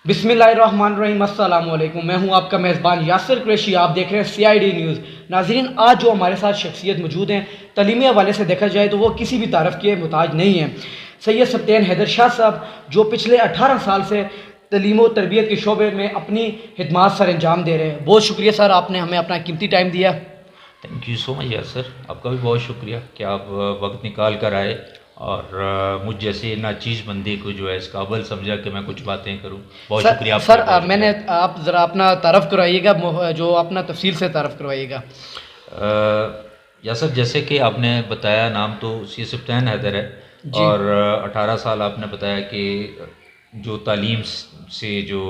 बिस्मिल्लाहिर्रहमानिर्रहीम, अस्सलाम वालेकुम। मैं हूं आपका मेज़बान यासिर कुरैशी। आप देख रहे हैं CID न्यूज़। नाज़रीन, आज जो हमारे साथ शख्सियत मौजूद हैं, तलीमी हवाले से देखा जाए तो वो किसी भी तारफ़ के मुहताज नहीं हैं। सैयद सब्तैन हैदर शाह साहब, जो पिछले 18 साल से तलीम व तरबियत के शोबे में अपनी खिदमात सर अंजाम दे रहे हैं। बहुत शुक्रिया सर, आपने हमें अपना कीमती टाइम दिया। थैंक यू सो मच यार सर, आपका भी बहुत शुक्रिया कि आप वक्त निकाल कर आए और मुझ जैसे नाचीज़ बंदे को जो है इस काबिल समझा कि मैं कुछ बातें करूं। बहुत सर शुक्रिया आपका, सर बहुत मैंने शुक्रिया। आप ज़रा अपना तारफ़ करवाइएगा, जो अपना तफसील से तारफ़ करवाइएगा। या सर, जैसे कि आपने बताया, नाम तो सी सब्तैन हैदर है जी और 18 साल आपने बताया कि जो तालीम से जो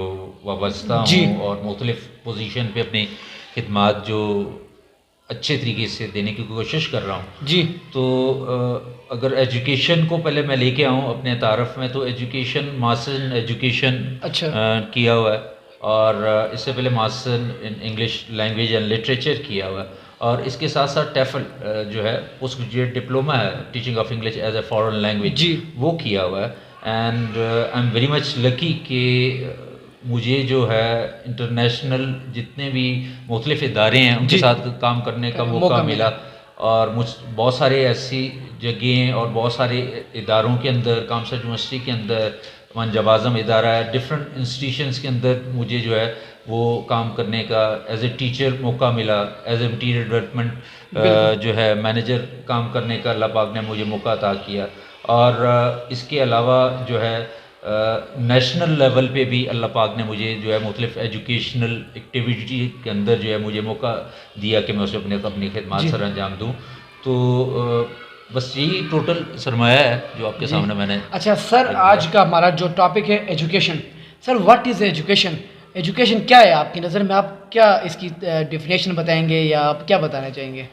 वाबस्ता जी हूँ और मुख्तलिफ़ पोजीशन पे अपनी खिदमात जो अच्छे तरीके से देने की कोशिश कर रहा हूँ। जी तो अगर एजुकेशन को पहले मैं लेके आऊँ अपने तारफ़ में, तो एजुकेशन मास्टर इन एजुकेशन अच्छा किया हुआ है और इससे पहले master in English language and literature किया हुआ है और इसके साथ साथ टेफल जो है पोस्ट ग्रेजुएट डिप्लोमा है teaching of English as a foreign language, जी वो किया हुआ है। And I am very much lucky कि मुझे जो है इंटरनेशनल जितने भी मुख्तलिफ इदारे हैं उनके जी साथ काम करने का मौका मिला। मिला और मुझ बहुत सारे ऐसी जगहें और बहुत सारे इदारों के अंदर, कामसर यूनिवर्सिटी के अंदर, मंजब आज़म इदारा है, डिफरेंट इंस्टीट्यूशंस के अंदर मुझे जो है वो काम करने का एज ए टीचर मौका मिला, एज ए मटीरियल डेवलपमेंट जो है मैनेजर काम करने का अल्लाह पाक ने मुझे मौका अता किया। और इसके अलावा जो है नेशनल लेवल पे भी अल्लाह पाक ने मुझे जो है मुख्तलिफ एजुकेशनल एक्टिविटी के अंदर जो है मुझे मौका दिया कि मैं उसे अपनी खिदमत जी सर अंजाम दूँ। तो बस यही टोटल सरमाया है जो आपके जी सामने मैंने अच्छा सर, रख दिया। आज का हमारा जो टॉपिक है education. Sir, what is education? Education क्या है आपकी नज़र में? आप क्या इसकी डेफिनेशन बताएंगे या आप क्या बताना चाहेंगे?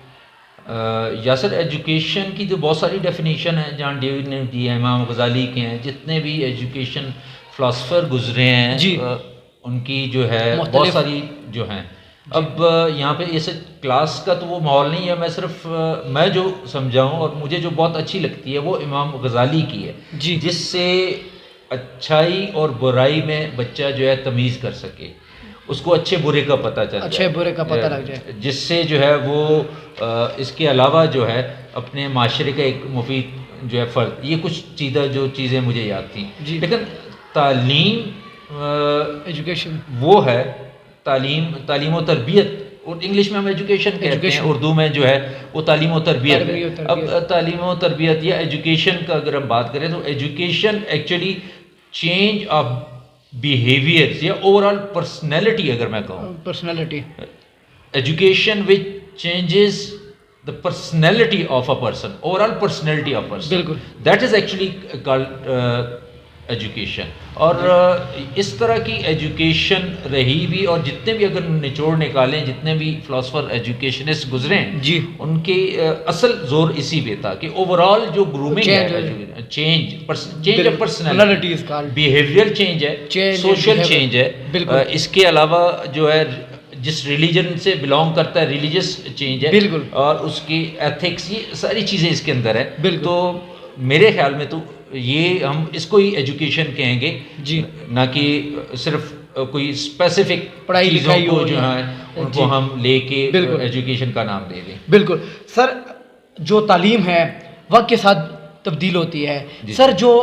या सर, एजुकेशन की तो बहुत सारी डेफिनेशन है, जॉन डेविड ने दी है, इमाम गज़ाली के हैं, जितने भी एजुकेशन फ़िलासफ़र गुजरे हैं जी उनकी जो है बहुत मुख्तलिफ सारी जो हैं। जी अब यहाँ पे ऐसे क्लास का तो वो माहौल नहीं है, मैं सिर्फ मैं जो समझाऊँ और मुझे जो बहुत अच्छी लगती है वो इमाम गज़ाली की है, जी जिससे अच्छाई और बुराई में बच्चा जो है तमीज़ कर सके, उसको अच्छे बुरे का पता चल अच्छे जाए, बुरे का पता लग जाए। जिससे जो है वो इसके अलावा जो है अपने माशरे का एक मुफीद जो है फ़र्द, ये कुछ चीज़ें मुझे याद थी। जी लेकिन तालीम एजुकेशन वो है, तालीम व तरबियत, और इंग्लिश में हम एजुकेशन कहते हैं, एजुकेशन उर्दू में जो है वो तालीम व तरबियत है। तरबियत अब तरबियत तालीम व तरबियत या एजुकेशन का अगर हम बात करें तो education actually change of behaviours या ओवरऑल पर्सनैलिटी अगर मैं कहूँ, personality. education which changes the personality of a person, overall personality of a person, बिल्कुल that is actually called education. और जी इस तरह की एजुकेशन रही भी, और जितने भी अगर निचोड़ निकालें, जितने भी फिलोसफर एजुकेशनिस्ट गुजरे हैं जी उनके असल जोर इसी पे था कि ओवरऑल जो ग्रूमिंग चेंज है, change of personality, personality is called behaviour change है, चेंज सोशल चेंज है। बिल्कुल इसके अलावा जो है जिस रिलीजन से बिलोंग करता है रिलीजियस चेंज है, बिल्कुल और उसकी एथिक्स, ये सारी चीज़ें इसके अंदर है। बिल्कुल तो मेरे ख्याल में तो ये हम इसको ही एजुकेशन कहेंगे, जी ना कि सिर्फ कोई स्पेसिफिक पढ़ाई चीज़ों लिखाई को हो जो या है उनको जी हम लेके बिल्कुल एजुकेशन का नाम दे दें। बिल्कुल सर, जो तालीम है वक्त के साथ तब्दील होती है। जी सर, जो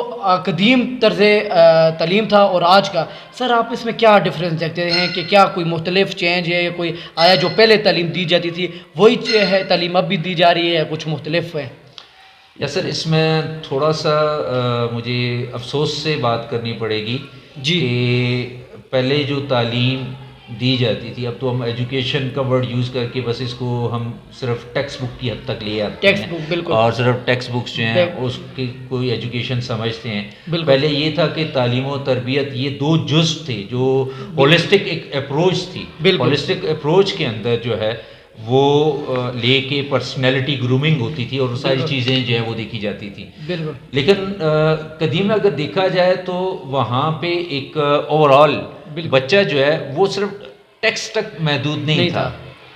कदीम तर्ज तालीम था और आज का, सर आप इसमें क्या डिफरेंस देखते हैं कि क्या कोई मुख्तलिफ चेंज है या कोई आया? जो पहले तालीम दी जाती थी वही है तालीम अब भी दी जा रही है या कुछ मुख्तलिफ है? या सर, इसमें थोड़ा सा मुझे अफसोस से बात करनी पड़ेगी जी कि पहले जो तालीम दी जाती थी, अब तो हम एजुकेशन का वर्ड यूज़ करके बस इसको हम सिर्फ टेक्स्ट बुक की हद तक ले आते टेक्स्ट हैं बुक बिल्कुल और सिर्फ टेक्स्ट बुक्स जो हैं टेक- उसकी कोई एजुकेशन समझते हैं। बिल्कुल पहले ये था कि तालीम और तरबियत ये दो जुज़ थे, जो होलिस्टिक एक अप्रोच थी। बिल्कुल होलिस्टिक अप्रोच के अंदर जो है वो लेके पर्सनैलिटी ग्रूमिंग होती थी और सारी बिल्कुल चीज़ें जो है वो देखी जाती थी। बिल्कुल लेकिन कदीम में अगर देखा जाए तो वहाँ पे एक ओवरऑल बिल्कुल बच्चा जो है वो सिर्फ टेक्स्ट तक महदूद नहीं था,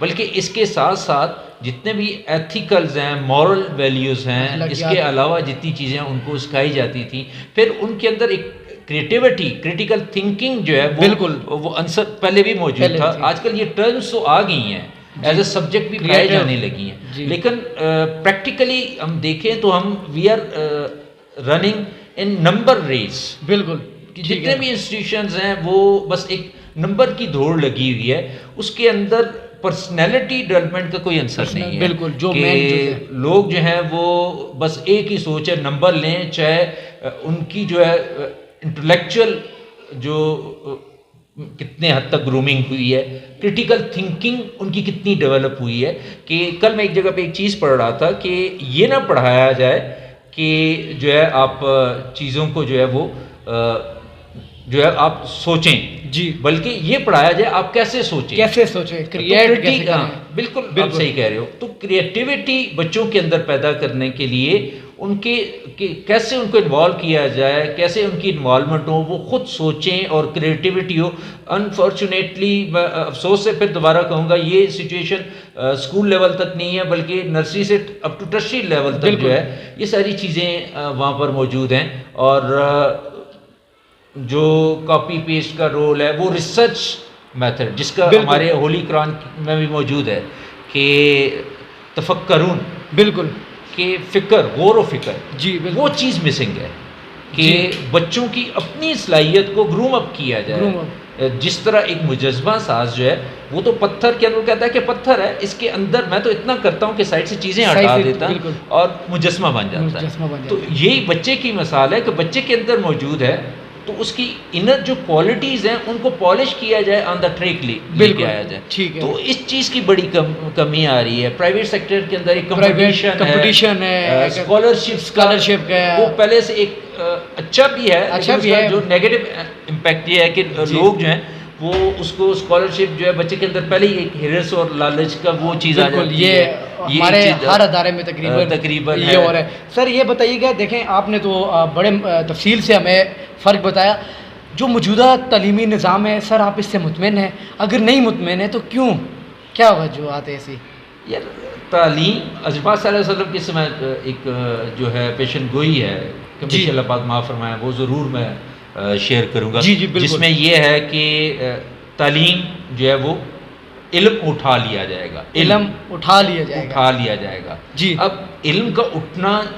बल्कि इसके साथ साथ जितने भी एथिकल्स हैं, मॉरल वैल्यूज़ हैं, इसके अलावा जितनी चीज़ें उनको सिखाई जाती थी, फिर उनके अंदर एक क्रिएटिविटी, क्रिटिकल थिंकिंग जो है वो बिल्कुल वो आंसर पहले भी मौजूद पहले था। थी। आजकल ये टर्म्स तो आ गई हैं, एज ए सब्जेक्ट भी पढ़ाई Creative, जाने लगी हैं, जी। लेकिन प्रैक्टिकली हम देखें तो हम we are running in number race. बिल्कुल कि ठीक जितने है। भी इंस्टीट्यूशंस हैं वो बस एक नंबर की दौड़ लगी हुई है, उसके अंदर पर्सनैलिटी डेवलपमेंट का कोई आंसर नहीं है। बिल्कुल, जो कि main जो है। लोग जो हैं वो बस एक ही सोच है, नंबर लें, चाहे उनकी जो है इंटेलेक्चुअल जो कितने हद तक ग्रूमिंग हुई है, क्रिटिकल थिंकिंग उनकी कितनी डेवलप हुई है। कि कल मैं एक जगह पे एक चीज़ पढ़ रहा था कि ये ना पढ़ाया जाए कि जो है आप चीज़ों को जो है वो जो है आप सोचें, जी, बल्कि ये पढ़ाया जाए आप कैसे सोचें, कैसे सोचें, क्रिएट कैसे करें। बिल्कुल आप बिल्कुल। सही कह रहे हो। तो क्रिएटिविटी बच्चों के अंदर पैदा करने के लिए उनके कैसे उनको इन्वॉल्व किया जाए, कैसे उनकी इन्वॉल्वमेंट हो, वो खुद सोचें और क्रिएटिविटी हो। अनफॉर्चुनेटली मैं अफसोस से फिर दोबारा कहूँगा, ये सिचुएशन स्कूल लेवल तक नहीं है, बल्कि नर्सरी से अप टू टर्शरी लेवल तक जो है ये सारी चीज़ें वहाँ पर मौजूद हैं। और जो कॉपी पेस्ट का रोल है वो रिसर्च मेथड, जिसका हमारे होली कुरान में भी मौजूद है कि तफक्करून, बिल्कुल कि फ़िक्र, गौर व फिक्र, जी, बिल्कुल वो चीज़ मिसिंग है कि बच्चों की अपनी सलाहियत को ग्रूम अप किया जाए। जिस तरह एक मुजस्मा साज जो है वो तो पत्थर के अंदर कहता है कि पत्थर है, इसके अंदर मैं तो इतना करता हूँ कि साइड से चीज़ें हटा देता हूँ और मुजस्मा बन जाता है। तो यही बच्चे की मिसाल है कि बच्चे के अंदर मौजूद है, तो उसकी इनर जो क्वालिटीज़ हैं उनको पॉलिश किया जाए, ऑन द ट्रैक लेके आया जाए। ठीक है। तो इस चीज़ की बड़ी कमी आ रही है। प्राइवेट सेक्टर के अंदर एक कंपटीशन है, स्कॉलरशिप का वो पहले से एक अच्छा भी है, जो नेगेटिव इम्पैक्ट ये है कि लोग जो हैं वो उसको स्कॉलरशिप जो है बच्चे के अंदर पहले ही एक हिरस और लालच का वो चीज़ आ जाती है। ये हमारे हर अदारे में तकरीबन ये हो रहा है। सर ये बताइएगा, देखें आपने तो बड़े तफसील से हमें फ़र्क बताया। जो मौजूदा तालीमी निज़ाम है सर, आप इससे मुतमिन हैं? अगर नहीं मुतमिन है तो क्यों, क्या वजूहत है ऐसी? यार तालीम अजमा सल्लल्लाहु अलैहि वसल्लम के समय एक जो है पेशन गोई है, कभी अल्लाह पाक माफ़ फरमाए, वो ज़रूर मैं शेयर करूँगा। जी, जिसमें यह है कि तालीम जो है वो इल्म उठा लिया जाएगा, इल्म उठा लिया जाएगा जी। अब इल्म का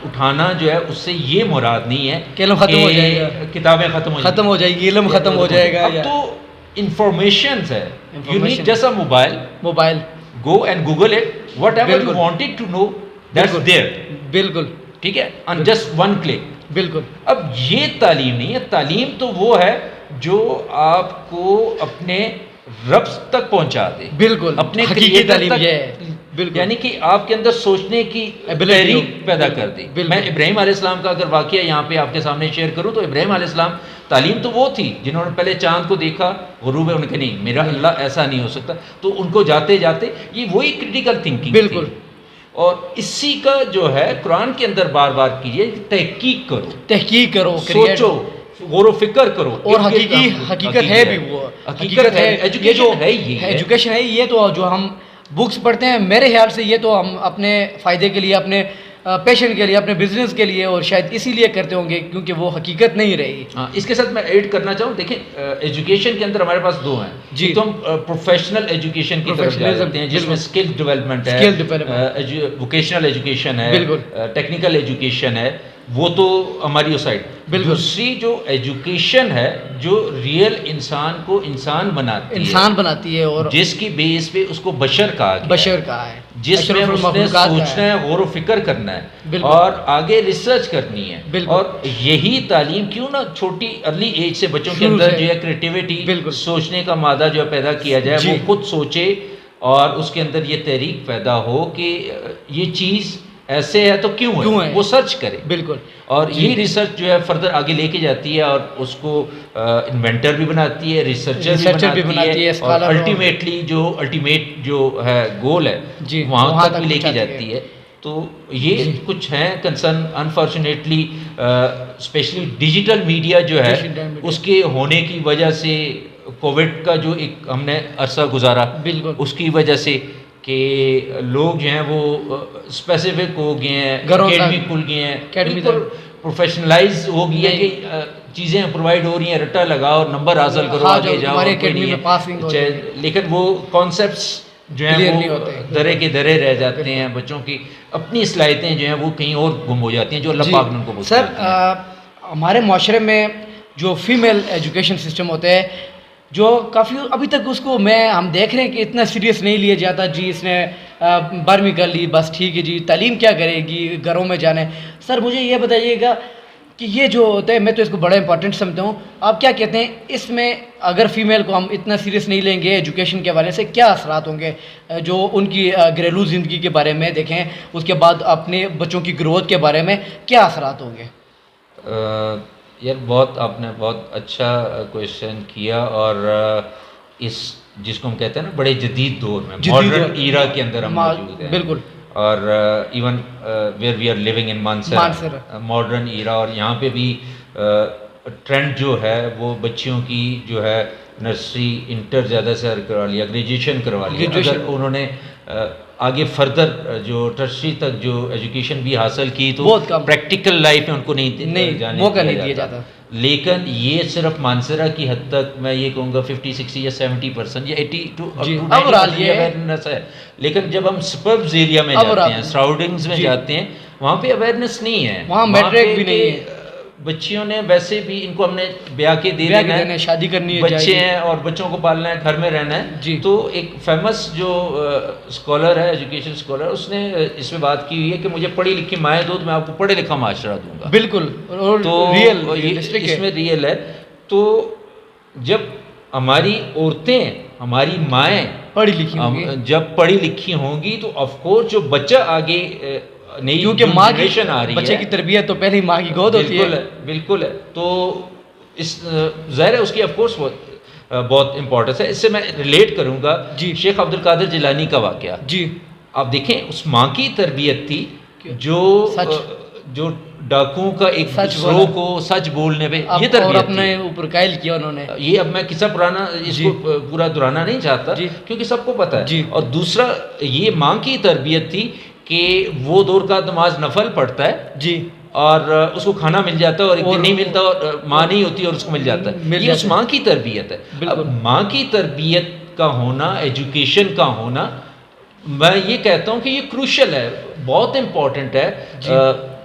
उठाना जो है उससे ये मुराद नहीं है कि इल्म खत्म हो जाएगा, किताबें खत्म हो जाएगी, इल्म खत्म हो जाएगा। अब तो इंफॉर्मेशन है, you need just a mobile, go and Google it, whatever you wanted to know that's there. बिल्कुल ठीक है, ऑन जस्ट वन क्लिक। बिल्कुल। अब ये तालीम नहीं है, तालीम तो वो है जो आपको अपने रब तक पहुंचा दे, बिल्कुल अपने हकीकी तालीम ये है, बिल्कुल, यानी कि आपके अंदर सोचने की तहरीक पैदा कर दी। मैं इब्राहीम अलैहिस्सलाम का अगर वाक़या यहाँ पे आपके सामने शेयर करूँ तो इब्राहीम अलैहिस्सलाम तालीम तो वो थी जिन्होंने पहले चांद को देखा, गुरूब है, उनके नहीं, मेरा अल्लाह ऐसा नहीं हो सकता, तो उनको जाते जाते ये वही क्रिटिकल थिंकिंग बिल्कुल। और इसी का जो है कुरान के अंदर बार बार कीजिए, तहकीक करो, सोचो, गौर फिक्र करो, और हकीकत है भी, वो हकीकत है। एजुकेशन है, ये एजुकेशन है, ये तो जो हम बुक्स पढ़ते हैं मेरे ख्याल से ये तो हम अपने फ़ायदे के लिए, अपने पैशन के लिए, अपने बिजनेस के लिए और शायद इसीलिए करते होंगे क्योंकि वो हकीकत नहीं रही। हाँ, इसके साथ मैं ऐड करना चाहूँ, देखें एजुकेशन के अंदर हमारे पास दो हैं जी। तो हम प्रोफेशनल एजुकेशन की तरफ जाते हैं जिसमें स्किल डेवलपमेंट है, वोकेशनल एजुकेशन है, टेक्निकल एजुकेशन है, वो तो हमारी उस साइड। दूसरी जो एजुकेशन है जो रियल इंसान को इंसान बनाती है और जिसकी बेस पे उसको बशर कहा है, जिसमें उसने सोचना है, गौर फिक्र करना है और आगे रिसर्च करनी है। और यही तालीम क्यों ना छोटी अर्ली एज से बच्चों के अंदर जो है क्रिएटिविटी, सोचने का मादा जो है पैदा किया जाए, वो खुद सोचे और उसके अंदर ये तहरीक पैदा हो कि ये चीज़ ऐसे है तो क्यों है, वो सर्च करे। बिल्कुल। और ये रिसर्च जो है फर्दर आगे लेके जाती है और उसको इन्वेंटर भी बनाती है, रिसर्चर भी बनाती है और अल्टीमेटली जो अल्टीमेट जो है गोल है वहाँ तक भी लेके जाती है। तो ये कुछ हैं concern. Unfortunately specially digital media जो है उसके होने की वजह से, कोविड का जो एक हमने अरसा गुजारा, उसकी वजह से कि लोग जो हैं वो स्पेसिफिक हो गए हैं, एकेडमी खुल गए हैं, प्रोफेशनलाइज हो गया कि चीज़ें प्रोवाइड हो रही हैं, रट्टा लगाओ, नंबर हासिल करो, हाँ, आगे जाओ, हमारे और कोई अकेडमी नहीं में पासिंग हो है। लेकिन वो कॉन्सेप्ट्स जो हैं Clear नहीं वो होते। दरे के दरे रह जाते हैं। बच्चों की अपनी सलाहियतें जो हैं वो कहीं और गुम हो जाती हैं, जो अल्लाह जी पाक ने उनको बख्शी सर, होती हैं। हमारे माशरे में जो फीमेल एजुकेशन सिस्टम होता है, जो काफ़ी अभी तक उसको हम देख रहे हैं कि इतना सीरियस नहीं लिया जाता। जी इसने 12वीं कर ली, बस ठीक है जी, तालीम क्या करेगी, घरों में जाना है। सर मुझे ये बताइएगा कि ये जो होता है, मैं तो इसको बड़ा इंपॉर्टेंट समझता हूँ, आप क्या कहते हैं इसमें? अगर फ़ीमेल को हम इतना सीरियस नहीं लेंगे एजुकेशन के हवाले से, क्या असरात होंगे जो उनकी घरेलू ज़िंदगी के बारे में देखें, उसके बाद अपने बच्चों की ग्रोथ के बारे में क्या असरात होंगे? यार आपने बहुत अच्छा क्वेश्चन किया। और इस जिसको हम कहते हैं ना बड़े जदीद दौर में, मॉडर्न ईरा के अंदर हम मौजूद हैं। बिल्कुल। और even where we are living in मानसर, मॉडर्न ईरा। और यहाँ पे भी ट्रेंड जो है वो बच्चियों की जो है नर्सरी इंटर ज़्यादा से करवा लिया, ग्रेजुएशन करवा लिया। अगर उन्होंने आगे फर्दर जो टर्शरी तक जो एजुकेशन भी हासिल की तो प्रैक्टिकल लाइफ में उनको नहीं मौका नहीं दिया जाता। लेकिन ये सिर्फ मानसरा की हद तक मैं ये कहूँगा 50, 60 या 70% या 80 to 90% अवेयरनेस है। लेकिन जब हम सबर्ब्स एरिया में जाते हैं, सराउंडिंग्स में जाते हैं, वहाँ पे अवेयरनेस नहीं है, वहाँ मैट्रिक भी नहीं है। बच्चियों ने वैसे भी इनको हमने ब्याह के दे देना है, शादी करनी है, बच्चे हैं और बच्चों को पालना है, घर में रहना है। तो एक फेमस जो स्कॉलर है, एजुकेशन स्कॉलर, उसने इसमें बात की हुई है कि मुझे पढ़ी लिखी माएँ दो तो मैं आपको पढ़े लिखा माशरा दूंगा। बिल्कुल, तो इसमें रियल है। तो जब हमारी औरतें, हमारी माएँ पढ़ी लिखी होंगी, जब पढ़ी लिखी होंगी तो ऑफकोर्स जो बच्चा आगे नहीं, क्योंकि माँ की आ रही बच्चे की तरबियत तो पहले ही माँ की गोद होती है। बिल्कुल है। तो इस ज़ाहिर है उसकी ऑफकोर्स बहुत इंपॉर्टेंस है। इससे मैं रिलेट करूँगा जी शेख अब्दुल कादिर जिलानी का वाक़या। जी आप देखें, उस माँ की तरबियत थी जो डाकुओं का एक दूसरों को सच बोलने पे ये तरबियत अपने ऊपर कायल किया उन्होंने। ये अब मैं किस्सा पुराना इसको पूरा दोहराना नहीं चाहता क्योंकि सबको पता है। और दूसरा, ये माँ की तरबियत थी कि वो 2 रकात नमाज नफल पढ़ता है जी, और उसको खाना मिल जाता है, और एक दिन नहीं मिलता और माँ नहीं होती और उसको मिल जाता है। ये उस माँ की तरबियत है। अब माँ की तरबियत का होना, एजुकेशन का होना, मैं ये कहता हूँ कि ये क्रूशल है, बहुत इंपॉर्टेंट है।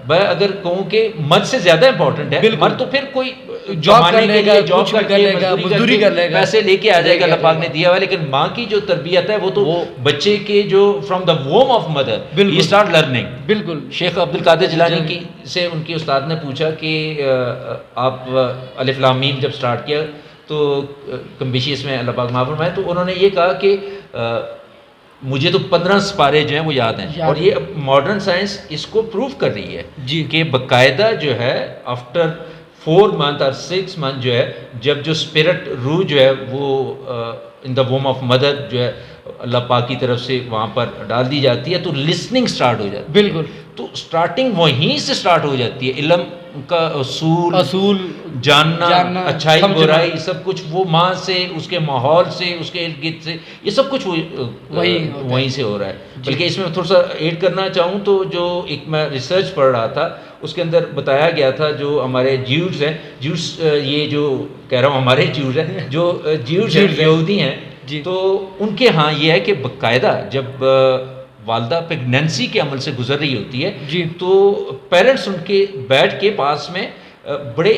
मैं अगर कहूँ कि मर्द से ज़्यादा इंपॉर्टेंट है। मर्द तो फिर कोई जॉब कर लेगा, मजदूरी कर लेगा, पैसे लेके आ जाएगा, अल्लाह पाक ने दिया हुआ। लेकिन माँ की जो तरबियत है वो तो बच्चे के जो from the वोम of mother he start learning. बिल्कुल। शेख अब्दुल कादिर जिलानी की से उनके उस्ताद ने पूछा कि आप अलिफ लाम मीम जब स्टार्ट किया तो कमबिशी इसमें अल्लाह पाक माफ़ फरमाए, तो उन्होंने ये कहा कि मुझे तो 15 सिपारे जो हैं वो याद हैं। और ये मॉडर्न साइंस इसको प्रूव कर रही है जी कि बाकायदा जो है आफ्टर 4 मंथ और 6 मंथ जो है, जब जो स्पिरिट रूह जो है वो इन द वोम ऑफ मदर जो है अल्लाह पाक की तरफ से वहाँ पर डाल दी जाती है, तो लिसनिंग स्टार्ट हो जाती है। बिल्कुल। तो स्टार्टिंग वहीं से स्टार्ट हो जाती है, इल्म का असूल जानना, अच्छाई बुराई सब कुछ वो माँ से, उसके माहौल से, उसके इर्द गिर्द से, ये सब कुछ वहीं से हो रहा है। बल्कि इसमें थोड़ा सा ऐड करना चाहूँ तो जो एक मैं रिसर्च पढ़ रहा था उसके अंदर बताया गया था, जो हमारे ज्यूज हैं, ज्यूज ये जो कह रहा हूँ हमारे ज्यूज हैं, जो ज्यूज यहूदी हैं, तो उनके यहाँ ये है कि बाकायदा जब वालदा प्रेगनेंसी के अमल से गुजर रही होती है जी, तो पेरेंट्स उनके बैठ के पास में बड़े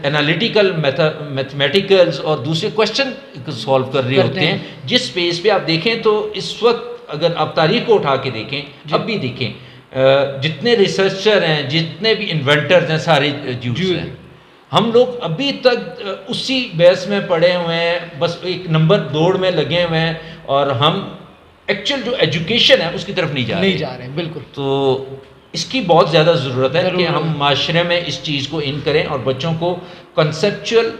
एनालिटिकल मैथमेटिकल्स और दूसरे क्वेश्चन सॉल्व कर रहे होते हैं। जिस पेज पे आप देखें तो इस वक्त अगर आप तारीख को उठा के देखें, अब भी देखें, जितने रिसर्चर हैं, जितने भी इन्वेंटर्स हैं, सारे ज्यूज हैं। हम लोग अभी तक उसी बहस में पड़े हुए हैं, बस एक नंबर दौड़ में लगे हुए हैं, और हम एक्चुअल जो एजुकेशन है उसकी तरफ नहीं जा रहे। बिल्कुल। तो इसकी बहुत ज़्यादा ज़रूरत है कि हम माशरे में इस चीज़ को इन करें और बच्चों को कंसेप्चुअल,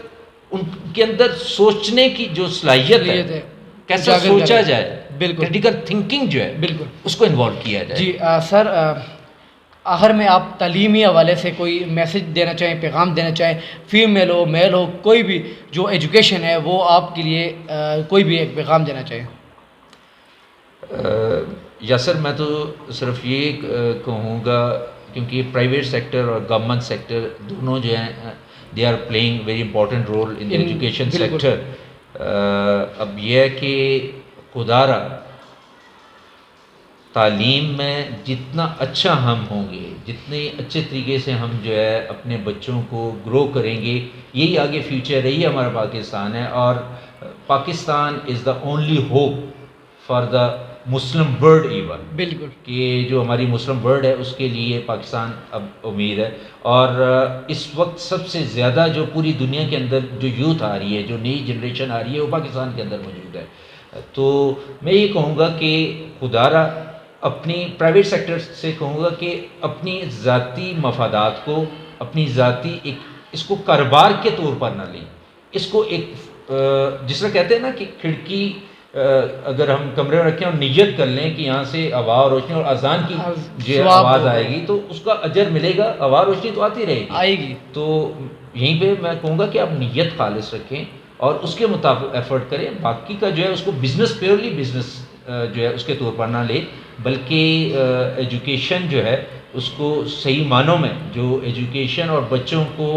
उनके अंदर सोचने की जो सलाहियत है, कैसे सोचा जाए, बिल्कुल क्रिटिकल थिंकिंग जो है, बिल्कुल उसको इन्वॉल्व किया जाए। जी सर, आखिर में आप तालीमी हवाले से कोई मैसेज देना चाहें, पैगाम देना चाहें, फीमेल हो मेल हो, कोई भी जो एजुकेशन है वो आपके लिए कोई भी एक पैगाम देना चाहें? या सर, मैं तो सिर्फ ये कहूँगा क्योंकि प्राइवेट सेक्टर और गवर्नमेंट सेक्टर दोनों जो हैं they are playing very important role in the education sector. अब यह है कि खुदारा तालीम में जितना अच्छा हम होंगे, जितने अच्छे तरीके से हम जो है अपने बच्चों को ग्रो करेंगे, यही आगे फ्यूचर है, यही हमारा पाकिस्तान है। और Pakistan is the only hope for the Muslim world even, बिल्कुल कि जो हमारी मुस्लिम वर्ल्ड है उसके लिए पाकिस्तान अब उम्मीद है। और इस वक्त सबसे ज़्यादा जो पूरी दुनिया के अंदर जो यूथ आ रही है, जो नई जनरेशन आ रही है, वो पाकिस्तान के अंदर मौजूद है। तो मैं ये कहूँगा कि खुदारा अपनी प्राइवेट सेक्टर से कहूँगा कि अपनी ज़ाती मफादात को, अपनी ज़ाती इसको कारोबार के तौर पर ना लें, इसको एक जिस तरह कहते हैं ना कि खिड़की अगर हम कमरे में रखें और नियत कर लें कि यहाँ से हवा और रोशनी और अजान की जो आवाज़ आएगी तो उसका अजर मिलेगा, हवा रोशनी तो आती रहेगी। तो यहीं पे मैं कहूँगा कि आप नियत खालिस रखें और उसके मुताबिक एफर्ट करें। बाकी का जो है उसको बिज़नेस, प्योरली बिज़नेस जो है उसके तौर पर ना ले, बल्कि एजुकेशन जो है उसको सही मानों में, जो एजुकेशन और बच्चों को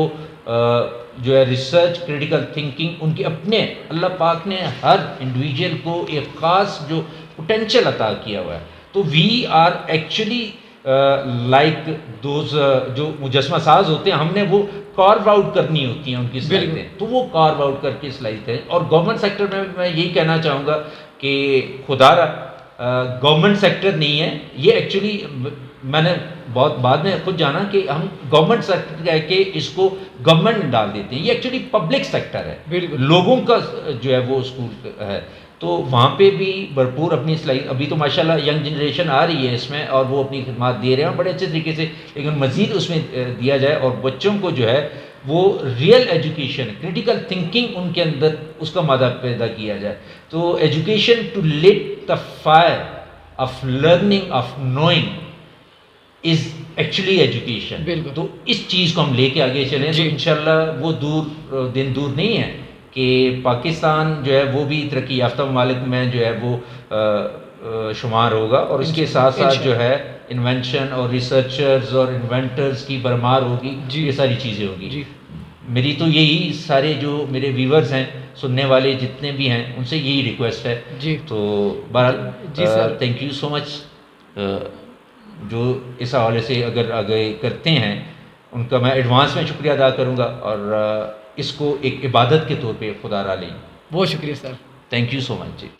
जो है रिसर्च, क्रिटिकल थिंकिंग, उनके अपने अल्लाह पाक ने हर इंडिविजुअल को एक ख़ास जो पोटेंशियल अता किया हुआ है। तो we are actually like those जो मुजस्मा साज होते हैं, हमने वो कार्व आउट करनी होती हैं उनकी सलाहियतें, तो वो कार्व आउट करके सलाहियतें। और गवर्नमेंट सेक्टर में मैं यही कहना चाहूँगा कि खुदारा गवर्नमेंट सेक्टर नहीं है ये। एक्चुअली मैंने बहुत बाद में खुद जाना कि हम गवर्नमेंट सेक्टर कह के इसको गवर्नमेंट में डाल देते हैं, ये एक्चुअली पब्लिक सेक्टर है, लोगों का जो है वो स्कूल है। तो वहाँ पे भी भरपूर अपनी सलाई, अभी तो माशाल्लाह यंग जनरेशन आ रही है इसमें और वो अपनी खिदमत दे रहे हैं बड़े अच्छे तरीके से, लेकिन मज़ीद उसमें दिया जाए और बच्चों को जो है वो रियल एजुकेशन, क्रिटिकल थिंकिंग उनके अंदर उसका मादा पैदा किया जाए। तो education to lit the fire of learning, of knowing is actually education. तो इस चीज़ को हम लेके आगे चलें तो इंशाल्लाह वो दिन दूर नहीं है कि पाकिस्तान जो है वो भी तरक्की याफ्ता ममालिक में जो है वो शुमार होगा। और इसके साथ साथ जो है इन्वेंशन और रिसर्चर्स और इन्वेंटर्स की भरमार होगी, ये सारी चीज़ें होगी। मेरी तो यही सारे जो मेरे व्यूवर्स हैं, सुनने वाले जितने भी हैं, उनसे यही रिक्वेस्ट है जी। तो बहरहाल थैंक यू सो मच जो इस हवाले से अगर आगे करते हैं उनका मैं एडवांस में शुक्रिया अदा करूँगा और इसको एक इबादत के तौर पे खुदारा लें। बहुत शुक्रिया sir, thank you so much ji.